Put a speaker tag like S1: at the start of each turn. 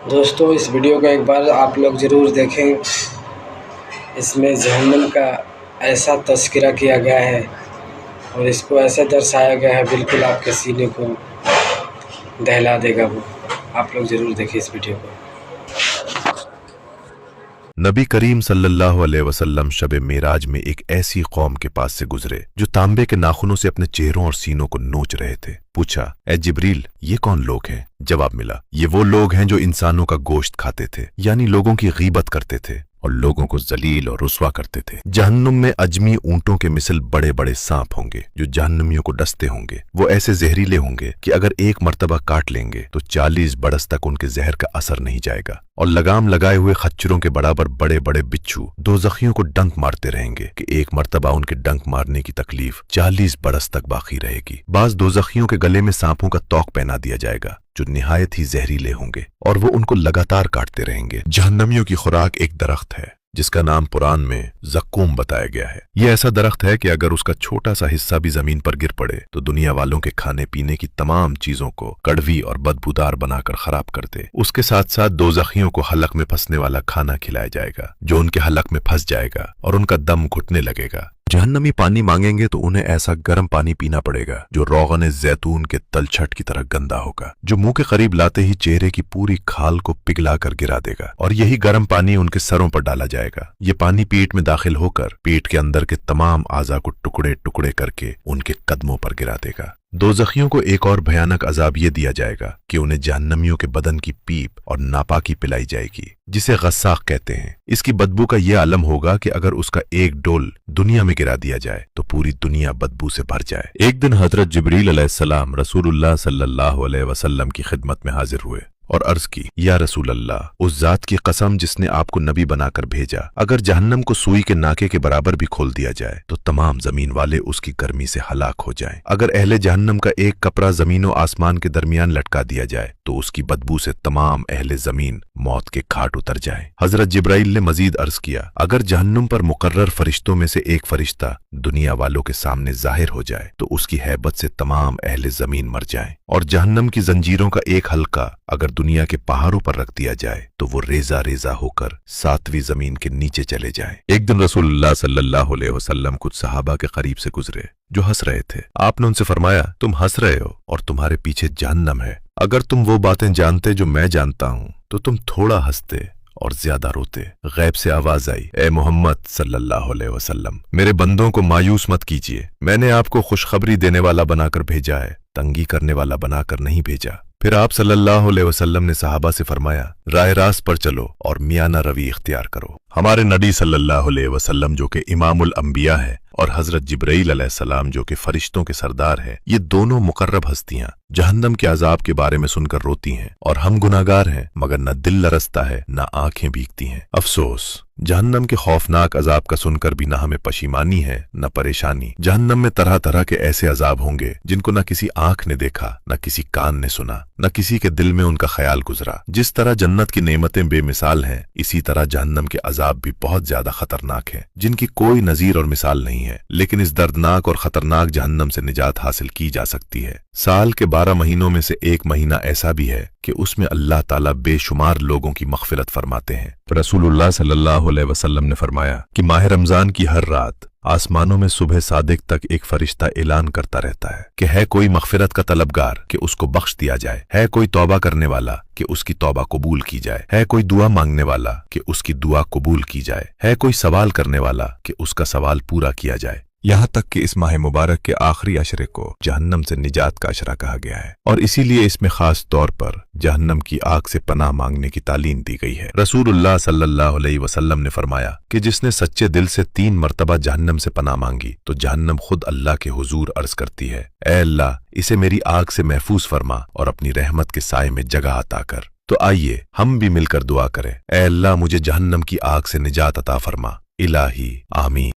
S1: دوستوں اس ویڈیو کو ایک بار آپ لوگ ضرور دیکھیں۔ اس میں جہنم کا ایسا تذکرہ کیا گیا ہے اور اس کو ایسا درشایا گیا ہے، بالکل آپ کے سینے کو دہلا دے گا۔ وہ آپ لوگ ضرور دیکھیں اس ویڈیو کو۔
S2: نبی کریم صلی اللہ علیہ وسلم شب معراج میں ایک ایسی قوم کے پاس سے گزرے جو تانبے کے ناخنوں سے اپنے چہروں اور سینوں کو نوچ رہے تھے۔ پوچھا، اے جبریل، یہ کون لوگ ہیں؟ جواب ملا، یہ وہ لوگ ہیں جو انسانوں کا گوشت کھاتے تھے، یعنی لوگوں کی غیبت کرتے تھے اور لوگوں کو ذلیل اور رسوا کرتے تھے۔ جہنم میں اجمی اونٹوں کے مثل بڑے بڑے سانپ ہوں گے جو جہنمیوں کو ڈستے ہوں گے۔ وہ ایسے زہریلے ہوں گے کہ اگر ایک مرتبہ کاٹ لیں گے تو 40 برس تک ان کے زہر کا اثر نہیں جائے گا، اور لگام لگائے ہوئے خچروں کے برابر بڑے بڑے بچھو دوزخیوں کو ڈنک مارتے رہیں گے کہ ایک مرتبہ ان کے ڈنک مارنے کی تکلیف 40 برس تک باقی رہے گی۔ بعض دوزخیوں کے گلے میں سانپوں کا توق پہنا دیا جائے گا جو نہایت ہی زہریلے ہوں گے اور وہ ان کو لگاتار کاٹتے رہیں گے۔ جہنمیوں کی خوراک ایک درخت ہے جس کا نام قرآن میں زقوم بتایا گیا ہے۔ یہ ایسا درخت ہے کہ اگر اس کا چھوٹا سا حصہ بھی زمین پر گر پڑے تو دنیا والوں کے کھانے پینے کی تمام چیزوں کو کڑوی اور بدبودار بنا کر خراب کر دے۔ اس کے ساتھ ساتھ دوزخیوں کو حلق میں پھنسنے والا کھانا کھلایا جائے گا جو ان کے حلق میں پھنس جائے گا اور ان کا دم گھٹنے لگے گا۔ جہنمی پانی مانگیں گے تو انہیں ایسا گرم پانی پینا پڑے گا جو روغن زیتون کے تل چھٹ کی طرح گندا ہوگا، جو منہ کے قریب لاتے ہی چہرے کی پوری کھال کو پگھلا کر گرا دے گا، اور یہی گرم پانی ان کے سروں پر ڈالا جائے گا۔ یہ پانی پیٹ میں داخل ہو کر پیٹ کے اندر کے تمام اعضاء کو ٹکڑے ٹکڑے کر کے ان کے قدموں پر گرا دے گا۔ دوزخیوں کو ایک اور بھیانک عذاب یہ دیا جائے گا کہ انہیں جہنمیوں کے بدن کی پیپ اور ناپاکی پلائی جائے گی جسے غساق کہتے ہیں۔ اس کی بدبو کا یہ عالم ہوگا کہ اگر اس کا ایک ڈول دنیا میں گرا دیا جائے تو پوری دنیا بدبو سے بھر جائے۔ ایک دن حضرت جبریل علیہ السلام رسول اللہ صلی اللہ علیہ وسلم کی خدمت میں حاضر ہوئے اور عرض کی، یا رسول اللہ، اس ذات کی قسم جس نے آپ کو نبی بنا کر بھیجا، اگر جہنم کو سوئی کے ناکے کے برابر بھی کھول دیا جائے تو تمام زمین والے اس کی گرمی سے ہلاک ہو جائیں۔ اگر اہل جہنم کا ایک کپڑا زمین و آسمان کے درمیان لٹکا دیا جائے تو اس کی بدبو سے تمام اہل زمین موت کے گھاٹ اتر جائیں۔ حضرت جبرائیل نے مزید عرض کیا، اگر جہنم پر مقرر فرشتوں میں سے ایک فرشتہ دنیا والوں کے سامنے ظاہر ہو جائے تو اس کی ہیبت سے تمام اہل زمین مر جائیں، اور جہنم کی زنجیروں کا ایک حلقہ اگر دنیا کے پہاڑوں پر رکھ دیا جائے تو وہ ریزہ ریزہ ہو کر 7ویں زمین کے نیچے چلے جائیں۔ ایک دن رسول اللہ صلی اللہ علیہ وسلم کچھ صحابہ کے قریب سے گزرے جو ہنس رہے تھے۔ آپ نے ان سے فرمایا، تم ہنس رہے ہو اور تمہارے پیچھے جہنم ہے۔ اگر تم وہ باتیں جانتے جو میں جانتا ہوں تو تم تھوڑا ہنستے اور زیادہ روتے۔ غیب سے آواز آئی، اے محمد صلی اللہ علیہ وسلم، میرے بندوں کو مایوس مت کیجیے، میں نے آپ کو خوشخبری دینے والا بنا کر بھیجا ہے، تنگی کرنے والا بنا کر نہیں بھیجا۔ پھر آپ صلی اللہ علیہ وسلم نے صحابہ سے فرمایا، راہ راست پر چلو اور میانہ روی اختیار کرو۔ ہمارے نبی صلی اللہ علیہ وسلم جو کہ امام الانبیاء ہے اور حضرت جبرائیل علیہ السلام جو کہ فرشتوں کے سردار ہے، یہ دونوں مقرب ہستیاں جہنم کے عذاب کے بارے میں سن کر روتی ہیں، اور ہم گناہگار ہیں مگر نہ دل لرزتا ہے نہ آنکھیں بھیگتی ہیں۔ افسوس، جہنم کے خوفناک عذاب کا سن کر بھی نہ ہمیں پشیمانی ہے نہ پریشانی۔ جہنم میں طرح طرح کے ایسے عذاب ہوں گے جن کو نہ کسی آنکھ نے دیکھا، نہ کسی کان نے سنا، نہ کسی کے دل میں ان کا خیال گزرا۔ جس طرح جنت کی نعمتیں بے مثال ہیں، اسی طرح جہنم کے عذاب بھی بہت زیادہ خطرناک ہیں جن کی کوئی نظیر اور مثال نہیں ہے، لیکن اس دردناک اور خطرناک جہنم سے نجات حاصل کی جا سکتی ہے۔ سال کے 12 مہینوں میں سے ایک مہینہ ایسا بھی ہے کہ اس میں اللہ تعالیٰ بے شمار لوگوں کی مغفرت فرماتے ہیں۔ رسول اللہ صلی اللہ علیہ وسلم نے فرمایا کہ ماہ رمضان کی ہر رات آسمانوں میں صبح صادق تک ایک فرشتہ اعلان کرتا رہتا ہے کہ ہے کوئی مغفرت کا طلبگار کہ اس کو بخش دیا جائے، ہے کوئی توبہ کرنے والا کہ اس کی توبہ قبول کی جائے، ہے کوئی دعا مانگنے والا کہ اس کی دعا قبول کی جائے، ہے کوئی سوال کرنے والا کہ اس کا سوال پورا کیا جائے۔ یہاں تک کہ اس ماہ مبارک کے آخری عشرے کو جہنم سے نجات کا عشرہ کہا گیا ہے، اور اسی لیے اس میں خاص طور پر جہنم کی آگ سے پناہ مانگنے کی تعلیم دی گئی ہے۔ رسول اللہ صلی اللہ علیہ وسلم نے فرمایا کہ جس نے سچے دل سے 3 مرتبہ جہنم سے پناہ مانگی تو جہنم خود اللہ کے حضور عرض کرتی ہے، اے اللہ، اسے میری آگ سے محفوظ فرما اور اپنی رحمت کے سائے میں جگہ عطا کر۔ تو آئیے ہم بھی مل کر دعا کریں، اے اللہ، مجھے جہنم کی آگ سے نجات عطا فرما۔ الہی آمین۔